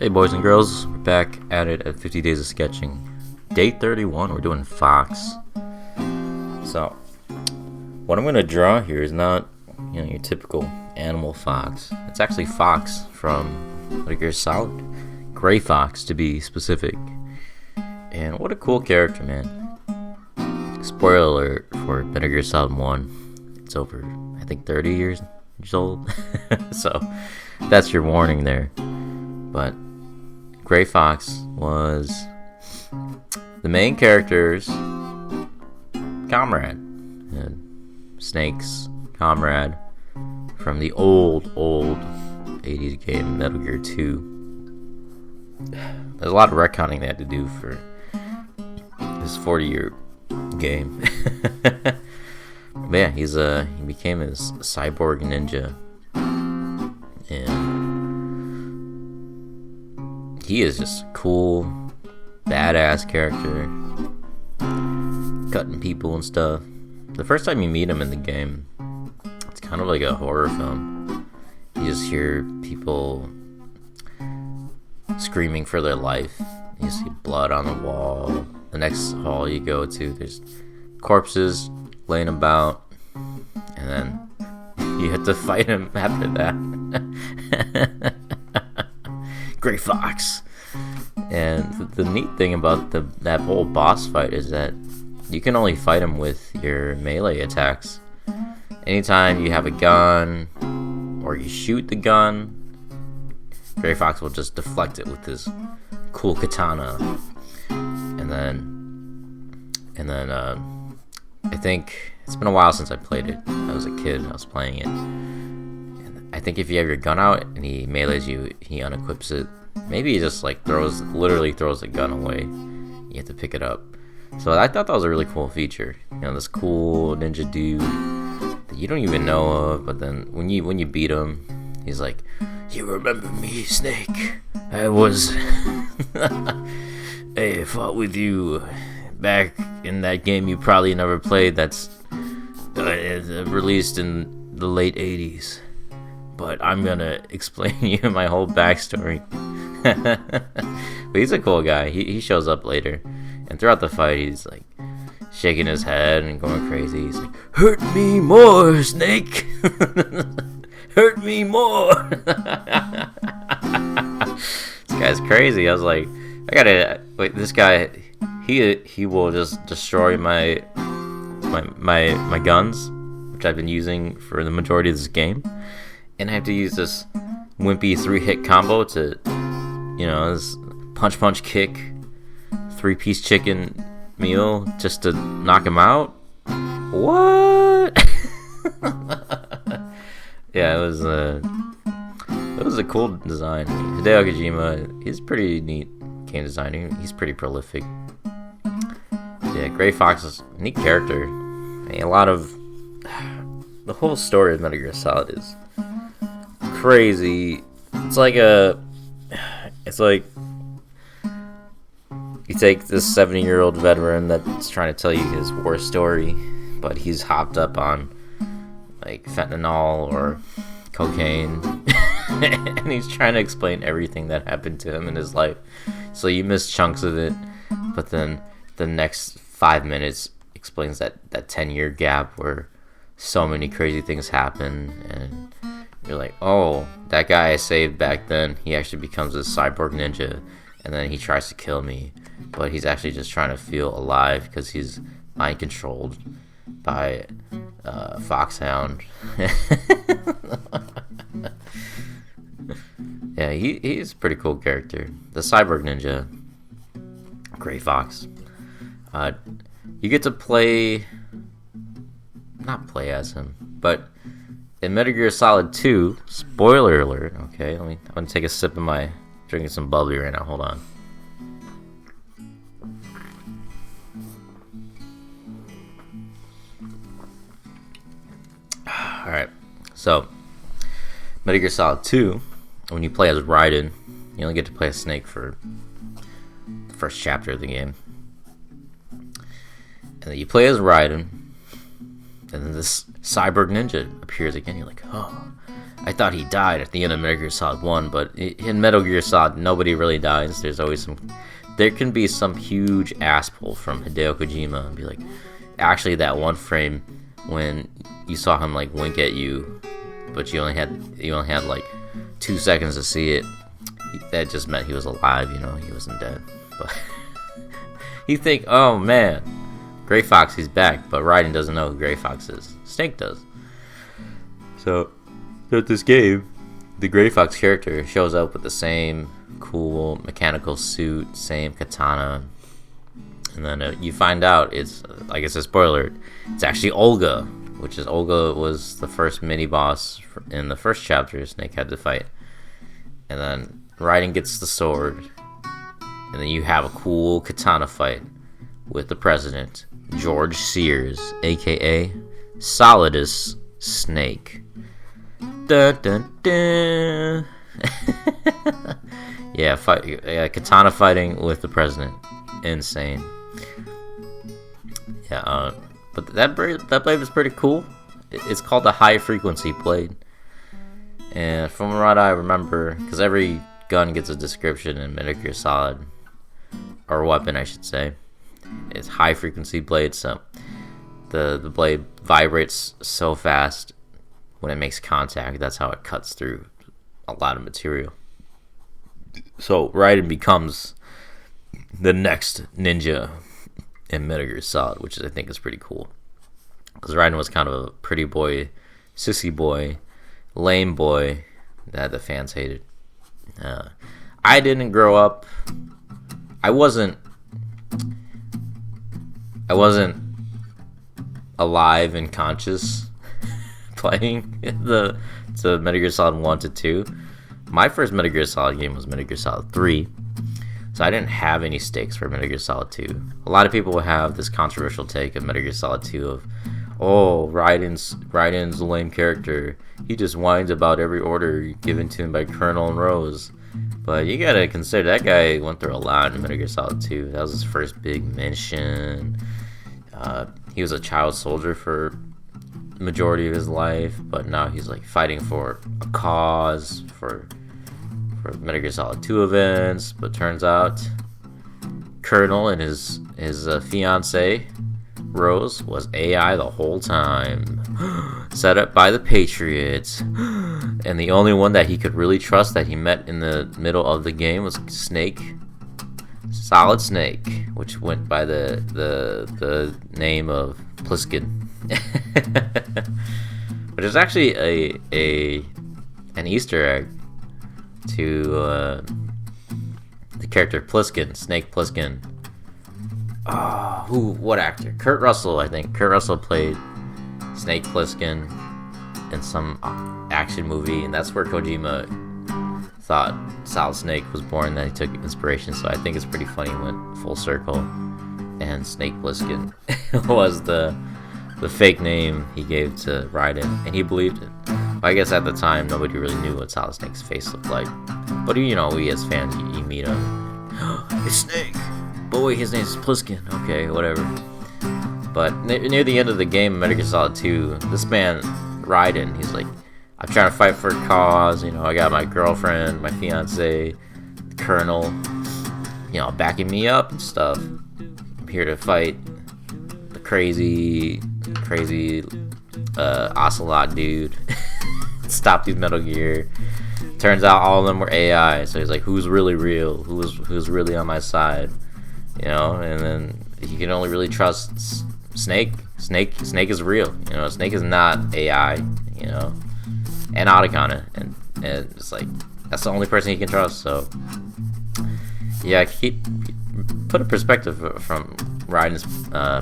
Hey boys and girls, we're back at it at 50 Days of Sketching. Day 31, we're doing Fox. So, what I'm going to draw here is not, your typical animal fox. It's actually Fox from Metal Gear Solid. Gray Fox, to be specific. And what a cool character, man. Spoiler alert for Metal Gear Solid 1. It's over, I think, 30 years old. So, that's your warning there. But Gray Fox was the main character's comrade, Snake's comrade from the old 80s game Metal Gear 2. There's a lot of retconning they had to do for this 40-year game. But yeah, he became his cyborg ninja, and he is just a cool, badass character, cutting people and stuff. The first time you meet him in the game, it's kind of like a horror film. You just hear people screaming for their life. You see blood on the wall. The next hall you go to, there's corpses laying about, and then you have to fight him after that. Gray Fox. And the neat thing about that whole boss fight is that you can only fight him with your melee attacks. Anytime you have a gun or you shoot the gun, Gray Fox will just deflect it with his cool katana. And then I think it's been a while since I played it. I was a kid, I was playing it. I think if you have your gun out and he melees you, he unequips it. Maybe he just literally throws the gun away. You have to pick it up. So I thought that was a really cool feature. This cool ninja dude that you don't even know of, but then when you beat him, he's like, "You remember me, Snake? I fought with you back in that game you probably never played. That's released in the late 80s. But I'm gonna explain to you my whole backstory." But he's a cool guy. He shows up later, and throughout the fight he's like shaking his head and going crazy. He's like, "Hurt me more, Snake! Hurt me more!" This guy's crazy. I was like, I gotta wait. This guy, he will just destroy my guns, which I've been using for the majority of this game. And I have to use this wimpy 3-hit combo to, this punch kick, 3-piece chicken meal just to knock him out. What? Yeah, it was a cool design. Hideo Kojima, he's pretty neat game designer. He's pretty prolific. Yeah, Gray Fox is a neat character. A lot of the whole story of Metal Gear Solid is crazy. It's like you take this 70-year-old veteran that's trying to tell you his war story, but he's hopped up on like fentanyl or cocaine, and he's trying to explain everything that happened to him in his life. So you miss chunks of it, but then the next 5 minutes explains that 10-year gap where so many crazy things happen, and you're like, oh, that guy I saved back then, he actually becomes a cyborg ninja, and then he tries to kill me, but he's actually just trying to feel alive because he's mind controlled by Foxhound. Yeah, he's a pretty cool character. The cyborg ninja, Gray Fox. You get to not play as him, but in Metal Gear Solid 2, spoiler alert, okay, I'm going to take a sip of my, drinking some bubbly right now, hold on. Alright, so, Metal Gear Solid 2, when you play as Raiden, you only get to play as Snake for the first chapter of the game. And then you play as Raiden, and then this cyborg ninja appears again. You're like, oh, I thought he died at the end of Metal Gear Solid 1, but in Metal Gear Solid, nobody really dies. There can be some huge asshole from Hideo Kojima and be like, actually, that one frame when you saw him like wink at you, but you only had like 2 seconds to see it. That just meant he was alive, he wasn't dead. But you think, oh man, Gray Fox, he's back, but Raiden doesn't know who Gray Fox is. Snake does. So, at this game, the Gray Fox character shows up with the same cool mechanical suit, same katana, and then you find out it's, I guess a spoiler, it's actually Olga, Olga was the first mini boss in the first chapter Snake had to fight. And then Raiden gets the sword, and then you have a cool katana fight with the president, George Sears, aka Solidus Snake. Dun, dun, dun. Katana fighting with the president, insane. But that blade is pretty cool. It's called the high frequency blade, and from what I remember, because every gun gets a description in Metal Gear Solid, or weapon I should say, it's high frequency blade. So the blade vibrates so fast when it makes contact. That's how it cuts through a lot of material. So Raiden becomes the next ninja in Metal Gear Solid, which I think is pretty cool. Because Raiden was kind of a pretty boy, sissy boy, lame boy that the fans hated. I didn't grow up. I wasn't alive and conscious playing the Metal Gear Solid 1 to 2. My first Metal Gear Solid game was Metal Gear Solid 3. So I didn't have any stakes for Metal Gear Solid 2. A lot of people will have this controversial take of Metal Gear Solid 2 of, oh, Raiden's a lame character. He just whines about every order given to him by Colonel and Rose. But you gotta consider, that guy went through a lot in Metal Gear Solid 2. That was his first big mission. He was a child soldier for the majority of his life, but now he's like fighting for a cause, for Metal Gear Solid 2 events. But turns out Colonel and his fiance Rose was AI the whole time, set up by the Patriots, and the only one that he could really trust that he met in the middle of the game was Snake, Solid Snake, which went by the name of Pliskin, which is actually an Easter egg to the character Pliskin, Snake Plissken. What actor? Kurt Russell, I think. Kurt Russell played Snake Plissken in some action movie, and that's where Kojima thought Solid Snake was born, that he took inspiration. So I think it's pretty funny he went full circle, and Snake Plissken was the fake name he gave to Raiden, and he believed it. I guess at the time, nobody really knew what Solid Snake's face looked like. But, we as fans, you meet him. It's Snake! But wait, his name's Pliskin. Okay, whatever. But near the end of the game, Metal Gear Solid 2, this man, Raiden, he's like, I'm trying to fight for a cause. I got my girlfriend, my fiance, the Colonel, backing me up and stuff. I'm here to fight the crazy Ocelot dude. Stop these Metal Gear. Turns out all of them were AI. So he's like, who's really real? Who's really on my side? And then he can only really trust Snake. Snake is real. Snake is not AI. And Otacon, and it's like that's the only person he can trust. So yeah, put a perspective from Raiden's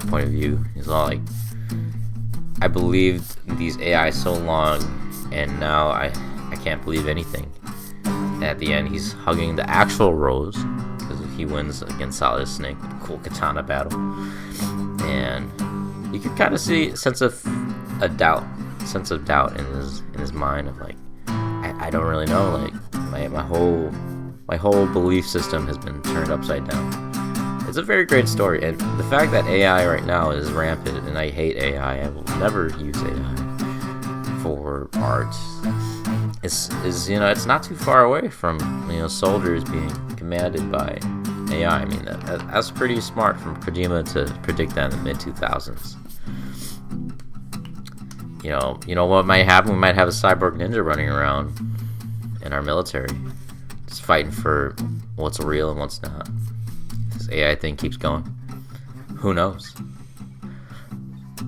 point of view. He's all like, I believed these AI so long, and now I can't believe anything. And at the end, he's hugging the actual Rose, because he wins against Solid Snake with a cool katana battle. And you can kind of see a sense of doubt in his mind of like, I don't really know, like my whole belief system has been turned upside down. It's a very great story, and the fact that AI right now is rampant, and I hate AI. I will never use AI for art. is it's not too far away from soldiers being commanded by AI. I mean that's pretty smart from Kojima to predict that in the mid 2000s. You know what might happen? We might have a cyborg ninja running around in our military, just fighting for what's real and what's not. This AI thing keeps going. Who knows?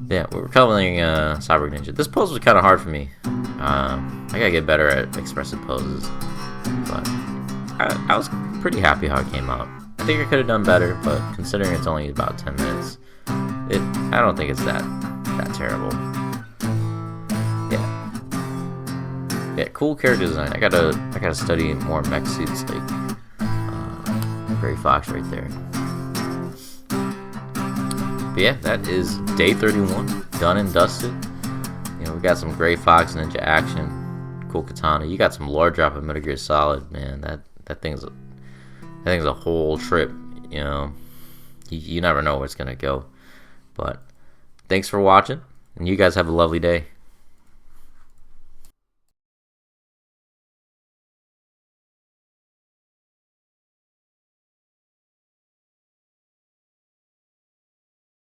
Yeah, we're covering Cyborg Ninja. This pose was kind of hard for me. I gotta get better at expressive poses, but I was pretty happy how it came out. I think I could have done better, but considering it's only about 10 minutes, I don't think it's that terrible. Yeah, cool character design. I gotta study more mech suits like Gray Fox right there. But yeah, that is day 31, done and dusted. We got some Gray Fox Ninja action, cool katana. You got some lore drop of Metal Gear Solid, man. That thing's a whole trip. You never know where it's gonna go. But thanks for watching, and you guys have a lovely day.